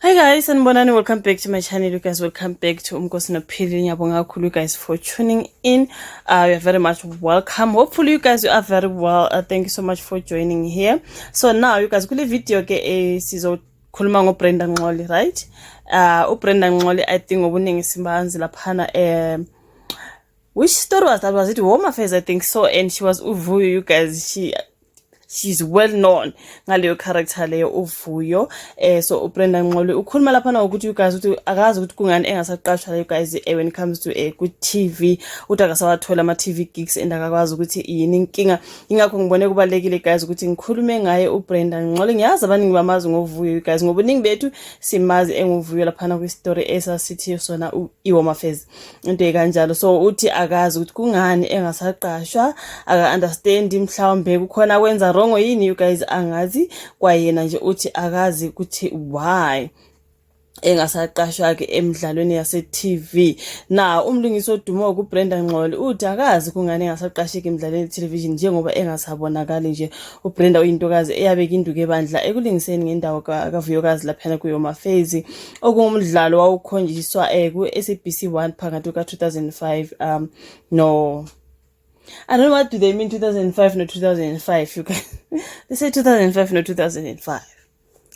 Hi guys, and Bonani, welcome back to my channel. You guys, welcome back to Umkosi Nophili. Ngiyabonga kakhulu you guys for tuning in. You're very much welcome. Hopefully you guys you are very well. Thank you so much for joining here. So now you guys, kule video ke sizokhuluma ngoBrenda Nxoli, right? uBrenda Nxoli, I think obuningi simbanzi laphana which story was that? Was it Home Affairs? I think so. And she was Uvuyo, you guys. She's well known ngaleyo character leyo uVuyo. So uBrenda Nxoli ukhuluma lapha na ukuthi you guys uthi akazi ukuthi kungani engasaqashwa you guys when it comes to ku TV uthi akasawathola ama TV gigs and akakwazi ukuthi yini inkinga. Ingakho ngibone kubalekile guys ukuthi ngikhulume ngaye uBrenda Nxoli. Ngiyazi abaningi bamazi ngoVuyo you guys, ngobuningi bethu simazi enguVuyo lapha na ku story esasithi sona iHome Affairs into ekanjalo. So uthi akazi ukuthi kungani engasaqashwa, aka understand mhlawumbe kukhona kwenza wrong yini you guys angazi kwayena nje uthi akazi ukuthi why engasaqashwa ke emidlalweni yase TV. Na umlungisi odumo kuBrenda Nxoli uthi akazi kungani engasaqashiki emidlalweni television njengoba engasabonakali nje. uBrenda uyintokazi eyabeka induku ebandla ekulingiseni ngendawo kaVuyokazi lapha ku Home Affairs okungumdlalo wawukhonjiswa ku SABC 1 phakathi ka 2005 no, I don't know what do they mean 2005 no 2005 you guys. They say 2005 no 2005.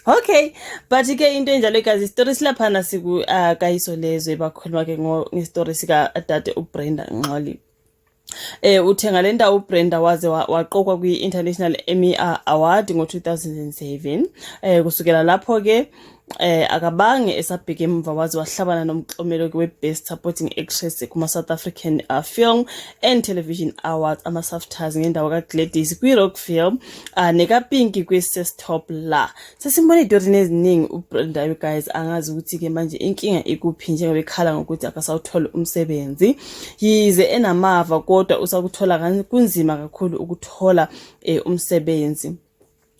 Okay, but ke into enjalo guys, story silaphana siku kayiso lezwe bakhuluma ke ngestory sika Dade uBrenda Nxoli. Uthenga le ndawo uBrenda waze waqokwa kwi International Emmy Award ngo2007. Kusukela lapho ke akabange esabheke emva waze wahlabana nomklomelo we-Best Supporting Actress kuma South African Film and Television Awards ama-SAFTAs ngendawo kaGladys kwi-Rock Film nekaPinki kwi-Sestop la. Sesimbone idorini eziningi uBrenda you guys angazi ukuthi ke manje inkinga ikuphi njengoba ekhala ngokuthi akasawuthola umsebenzi. Yize enamava kodwa usakuthola kunzima kakhulu ukuthola umsebenzi.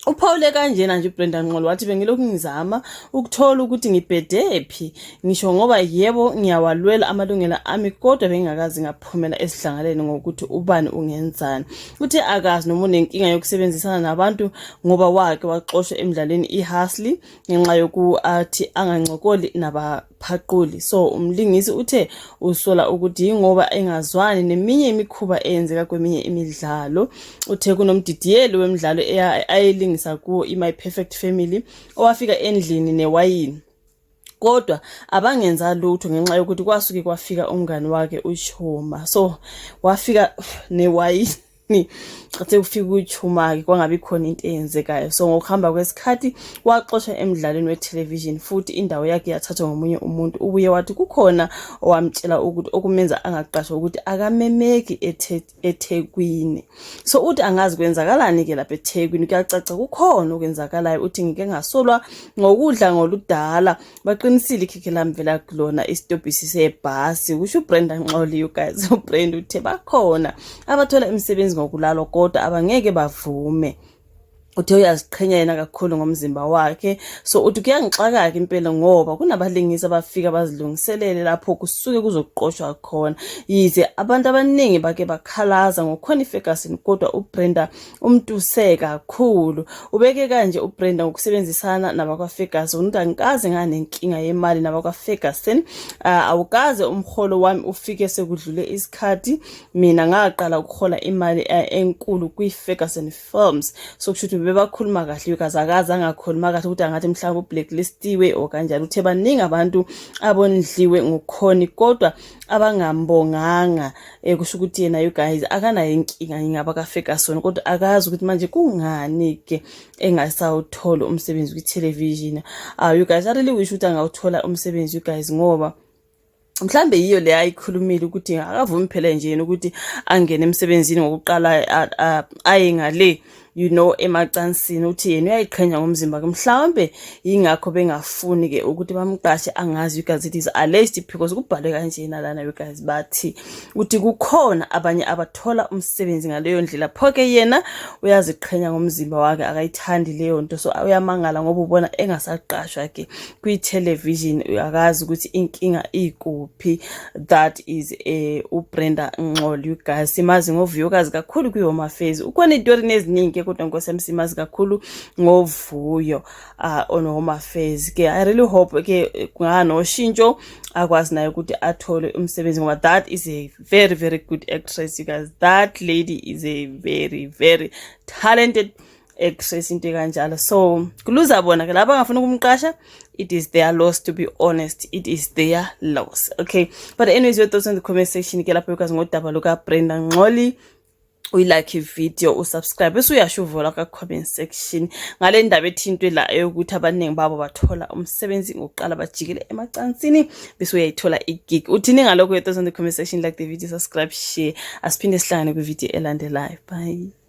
Uphawule kanjena nje uBrenda Nxoli wathi bengilokhu ngizama ukuthola ukuthi ngibhedephi ngisho ngoba yebo ngiyawalwela amalungelo ami kodwa bengingakazi ngaphumela esidlangaleni ngokuthi ubani ungenzani. Uthi akazi noma unenkinga yokusebenzisana nabantu ngoba wake waxoshwa emidlalweni iHustle ngenxa yokuthi angancokoli nabaphaquli. So umlingisi uthe usola ukuthi ngoba engazwani neminye imikhuba eyenzeka kweminye imidlalo. Uthe kunomdidiyeli wemidlalo ayelingisa kuwo My Perfect Family owafika endlini newayini kodwa abangenza lutho ngenxa yokuthi kwasuke kwafika umngani wakhe uChuma. So wafika newayini athe ufika uChuma ke kwangabi khona into eyenzekayo. So ngokuhamba kwesikhathi waxoshwa emidlalweni we-television futhi indawo yakhe yathathwa ngomunye umuntu. Ubuye wathi kukhona owamtshela ukuthi okumenza angaqashwa ukuthi akamemeki eThekwini. So uthi angazi kwenzakalani ke lapha eThekwini. Kuyacaca kukhona okwenzakalayo. Uthi ngike ngasolwa ngokudla ngoludala baqinisile ikhekhe lamvela kulona isitobhisi sebhasi. Kusho uBrenda Nxoli you guys. uBrenda uthe bakhona abathola imisebenzi ngokulalo kodwa abangeke bavume. Uthe uyaziqhenya yena kakhulu ngomzimba wakhe. So uthi kuyangixaka ke impela ngoba kunabalingisi abafika bazilungiselele lapho kusuke kuzoqoshwa khona. Yize abantu abaningi bake bakhalaza ngoConnie Ferguson kodwa uBrenda umtuse kakhulu. Ubeke kanje uBrenda ngokusebenzisana nabakwaFerguson uthi angikaze nganenkinga yemali nabakwaFerguson. Awukaze umholo wami ufike sekudlule isikhathi. Mina ngaqala ukuhola imali enkulu kwiFerguson Films. So kusho bebakhuluma kahle ukazi akazi angakhuluma kahle ukuthi angathi mhlawumbe ublacklistiwe okanjalo. Uthe baningi abantu abondliwe ngoConnie kodwa abangambonganga. Kusho ukuthi yena you guys akanayo inkinga ngaba kaFerguson kodwa akazi ukuthi manje kungani ke engasawuthola umsebenzi kwi-television. You guys I really wish ukuthi angawuthola umsebenzi you guys ngoba mhlambe yiyo le ayikhulumile ukuthi akavumi phela nje yena ukuthi angene emsebenzini ngokuqala aye ngale you know emacansini. Uthi yena uyayiqhenya ngomzimba ke mhlawumbe ingakho bengafuni ke ukuthi bamqashe. Angazi you guys it is alleged because kubhalwe kanjena lana you guys bathi uthi kukhona abanye abathola umsebenzi ngaleyo ndlela. Phoke yena uyaziqhenya ngomzimba wakhe akayithandi leyo nto. So uyamangala ngoba ubona engasaqashwa ke kwi-television. Uyakazi ukuthi inkinga ikuphi. That is uBrenda Nxoli you guys. Simazi ngoVuyokazi kakhulu kwi Home Affairs. Ukhona idorini eziningi kodwa Nkosi yami simazi kakhulu ngovuyo on Home Affairs ke. I really hope ke kunganoshintsho akwazi naye ukuthi athole umsebenzi ngoba that is a very very good actress, you guys. That lady is a very very talented actress into kanjalo. So kuluza bona ke laba ngafuna ukumqasha, it is their loss, to be honest, it is their loss. Okay, but anyways, your thoughts in the comment section ke lapho because ngodaba luka Brenda Ngxoli. Like ivideo usubscribe bese uyashuvola ka comment section ngale ndaba ethintwe la ukuthi abaningi babo bathola umsebenzi ngokuqala bajikele emacansini bese uyayithola igig. Uthini ngalokho? Your thoughts in the comment section, like the video, subscribe, share. Asiphinde sihlangane ku video elandelayo. Bye.